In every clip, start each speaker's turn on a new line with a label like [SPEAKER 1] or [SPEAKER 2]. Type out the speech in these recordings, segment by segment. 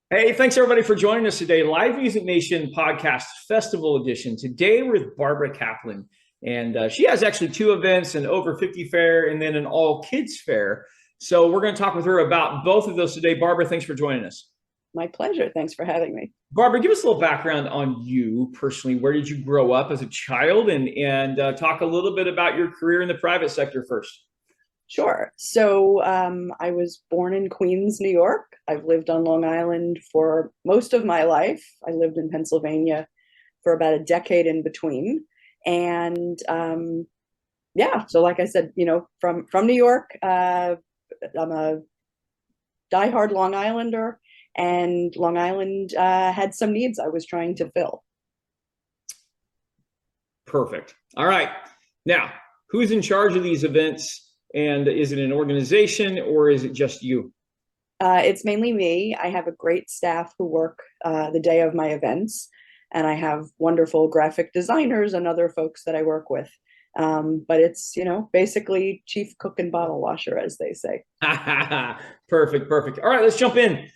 [SPEAKER 1] Hey, thanks everybody for joining us today. Live Music Nation Podcast Festival Edition. Today we're with Barbara Kaplan, and she has actually two events: an over 50 fair and then an all kids fair. So we're going to talk with her about both of those today. Barbara, thanks for joining us.
[SPEAKER 2] My pleasure. Thanks for having me.
[SPEAKER 1] Barbara, give us a little background on you personally. Where did you grow up as a child, and talk a little bit about your career in the private sector first.
[SPEAKER 2] Sure. So I was born in Queens, New York. I've lived on Long Island for most of my life. I lived in Pennsylvania for about a decade in between. And yeah, so like I said, from New York, I'm a diehard Long Islander, and Long Island had some needs I was trying to fill.
[SPEAKER 1] Perfect. All right. Now, who's in charge of these events? And is it an organization or is it just you?
[SPEAKER 2] It's mainly me. I have a great staff who work the day of my events, and I have wonderful graphic designers and other folks that I work with. But it's, basically chief cook and bottle washer, as they say.
[SPEAKER 1] Perfect, perfect. All right, let's jump in.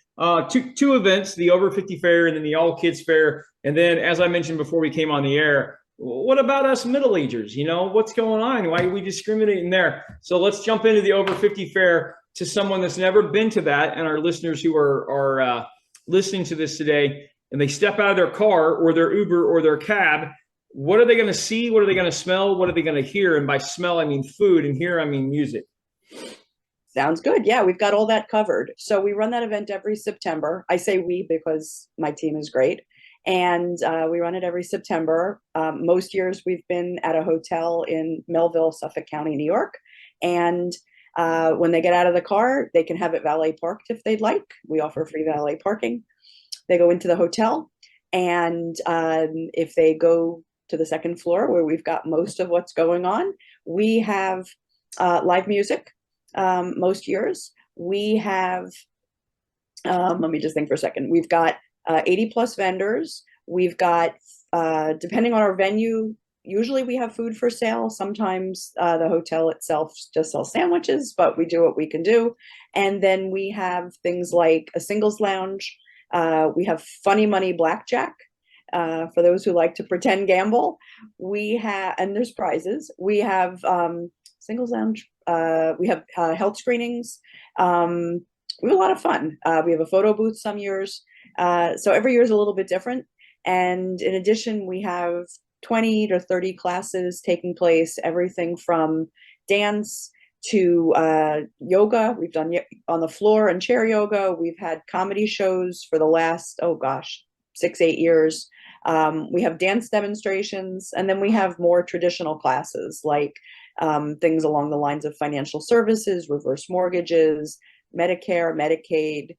[SPEAKER 1] Two events, the over 50 fair and then the all kids fair. And then, as I mentioned before we came on the air, what about us middle agers? What's going on? Why are we discriminating there? So let's jump into the over 50 fair to someone that's never been to that, and our listeners who are listening to this today, and they step out of their car or their Uber or their cab. What are they going to see? What are they going to smell? What are they going to hear? And by smell, I mean food, and hear, I mean music.
[SPEAKER 2] Sounds good. Yeah, we've got all that covered. So we run that event every September. I say we because my team is great. And we run it every September. Most years we've been at a hotel in Melville, Suffolk County, New York. And when they get out of the car, they can have it valet parked if they'd like. We offer free valet parking. They go into the hotel. And if they go to the second floor where we've got most of what's going on, we have live music most years. We have, let me just think for a second. We've got 80 plus vendors. We've got, depending on our venue, usually we have food for sale. Sometimes the hotel itself just sells sandwiches, but we do what we can do. And then we have things like a singles lounge. We have funny money blackjack. For those who like to pretend gamble, we have, and there's prizes. We have singles lounge. We have health screenings. We have a lot of fun. We have a photo booth some years. So every year is a little bit different. And in addition, we have 20 to 30 classes taking place, everything from dance to yoga. We've done on the floor and chair yoga. We've had comedy shows for the last, oh gosh, 6, 8 years. We have dance demonstrations, and then we have more traditional classes like things along the lines of financial services, reverse mortgages, Medicare, Medicaid,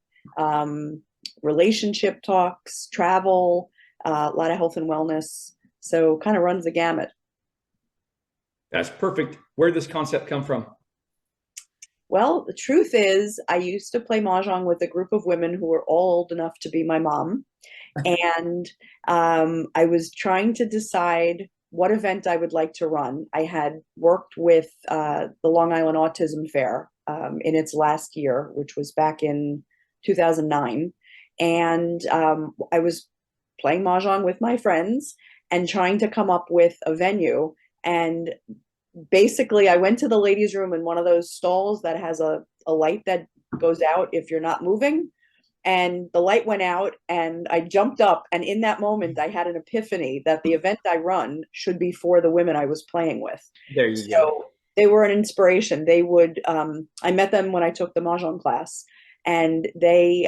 [SPEAKER 2] relationship talks, travel, a lot of health and wellness. So kind of runs the gamut.
[SPEAKER 1] That's perfect. Where did this concept come from?
[SPEAKER 2] Well, the truth is, I used to play mahjong with a group of women who were all old enough to be my mom. And I was trying to decide what event I would like to run. I had worked with the Long Island Autism Fair in its last year, which was back in 2009. And I was playing mahjong with my friends and trying to come up with a venue. And basically, I went to the ladies' room in one of those stalls that has a light that goes out if you're not moving. And the light went out, and I jumped up. And in that moment, I had an epiphany that the event I run should be for the women I was playing with.
[SPEAKER 1] There you go.
[SPEAKER 2] So they were an inspiration. They would, I met them when I took the mahjong class, and they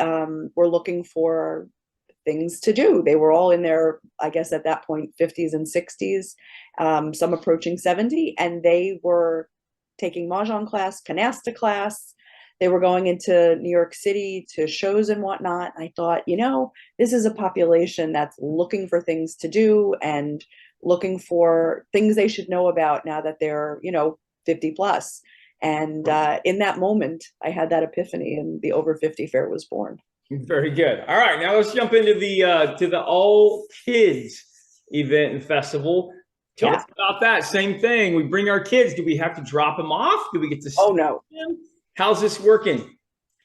[SPEAKER 2] were looking for things to do. They were all in their, I guess at that point, 50s and 60s, some approaching 70, and they were taking mahjong class, canasta class. They were going into New York City to shows and whatnot. I thought, this is a population that's looking for things to do and looking for things they should know about now that they're, 50 plus. And in that moment, I had that epiphany, and the Over 50 Fair was born.
[SPEAKER 1] Very good. All right, now let's jump into the all kids event and festival. Tell
[SPEAKER 2] Yeah.
[SPEAKER 1] us about that. Same thing. We bring our kids. Do we have to drop them off? Do we get to
[SPEAKER 2] Oh
[SPEAKER 1] stay
[SPEAKER 2] no.
[SPEAKER 1] with them? How's this working?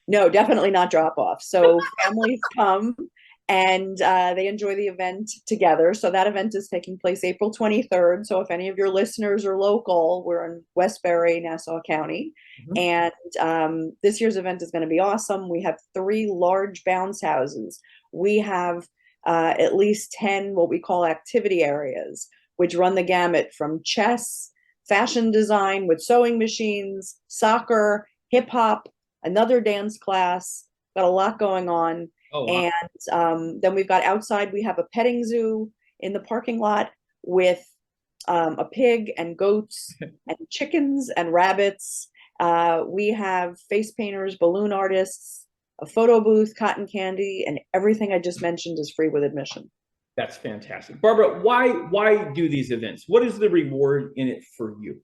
[SPEAKER 2] No, definitely not drop off. So families come and they enjoy the event together. So that event is taking place April 23rd. So if any of your listeners are local, we're in Westbury, Nassau County.
[SPEAKER 1] Mhm.
[SPEAKER 2] And this year's event is going to be awesome. We have 3 large bounce houses. We have at least 10 what we call activity areas, which run the gamut from chess, fashion design with sewing machines, soccer, hip hop, another dance class. Got a lot going on.
[SPEAKER 1] Oh, wow.
[SPEAKER 2] And then we've got outside, we have a petting zoo in the parking lot with a pig and goats and chickens and rabbits. We have face painters, balloon artists, a photo booth, cotton candy, and everything I just mentioned is free with admission.
[SPEAKER 1] That's fantastic. Barbara, why do these events? What is the reward in it for you?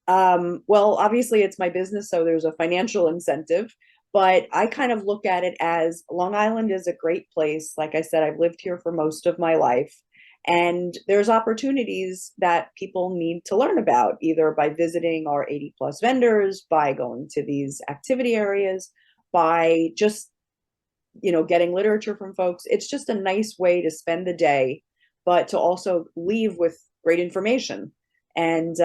[SPEAKER 2] Well, obviously it's my business, so there's a financial incentive, but I kind of look at it as Long Island is a great place. Like I said, I've lived here for most of my life, and there's opportunities that people need to learn about, either by visiting our 80 plus vendors, by going to these activity areas, by just, getting literature from folks. It's just a nice way to spend the day, but to also leave with great information. And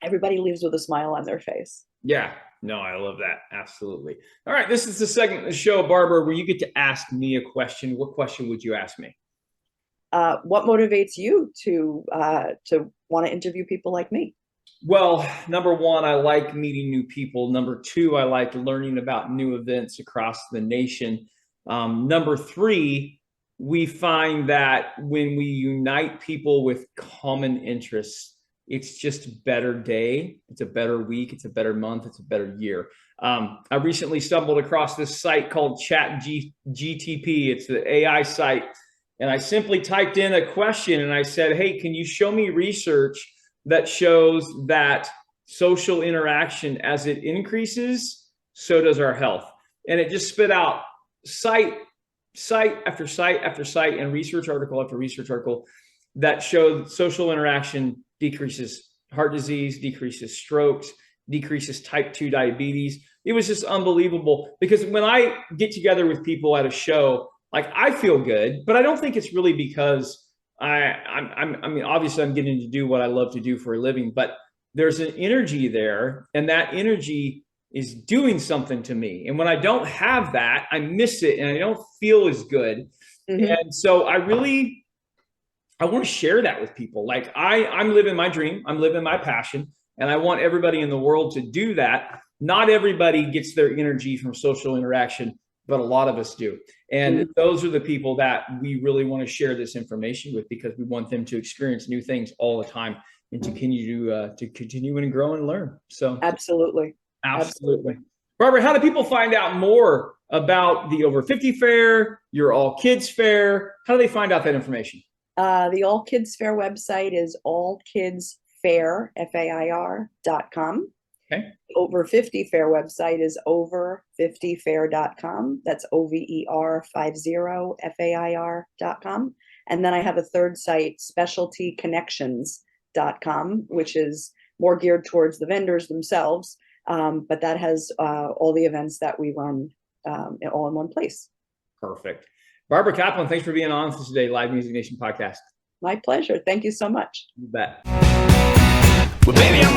[SPEAKER 2] everybody leaves with a smile on their face.
[SPEAKER 1] Yeah, no, I love that. Absolutely. All right, this is the segment of the show, Barbara, where you get to ask me a question. What question would you ask me?
[SPEAKER 2] What motivates you to want to interview people like me?
[SPEAKER 1] Well, number one, I like meeting new people. Number two, I like learning about new events across the nation. Number three, we find that when we unite people with common interests, it's just a better day. It's a better week. It's a better month. It's a better year. I recently stumbled across this site called GTP. It's the AI site. And I simply typed in a question and I said, hey, can you show me research that shows that social interaction, as it increases, so does our health? And it just spit out site after site after site and research article after research article that showed social interaction decreases heart disease, decreases strokes, decreases type 2 diabetes. It was just unbelievable, because when I get together with people at a show, like, I feel good, but I don't think it's really because I mean, obviously I'm getting to do what I love to do for a living, but there's an energy there, and that energy is doing something to me. And when I don't have that, I miss it and I don't feel as good. Mm-hmm. And so I want to share that with people. Like, I'm living my dream, I'm living my passion, and I want everybody in the world to do that. Not everybody gets their energy from social interaction, but a lot of us do. And those are the people that we really want to share this information with, because we want them to experience new things all the time and to continue and grow and learn. So absolutely. Barbara, how do people find out more about the Over 50 Fair, your All Kids Fair? How do they find out that information?
[SPEAKER 2] The All Kids Fair website is allkidsfair, FAIR.com.
[SPEAKER 1] Okay.
[SPEAKER 2] The Over 50 Fair website is over50fair.com. That's OVER50FAIR.com. And then I have a third site, specialtyconnections.com, which is more geared towards the vendors themselves. But that has all the events that we run all in one place.
[SPEAKER 1] Perfect. Barbara Kaplan, thanks for being on with us today, Live Music Nation podcast.
[SPEAKER 2] My pleasure. Thank you so much.
[SPEAKER 1] You bet.
[SPEAKER 3] Well, baby, I'm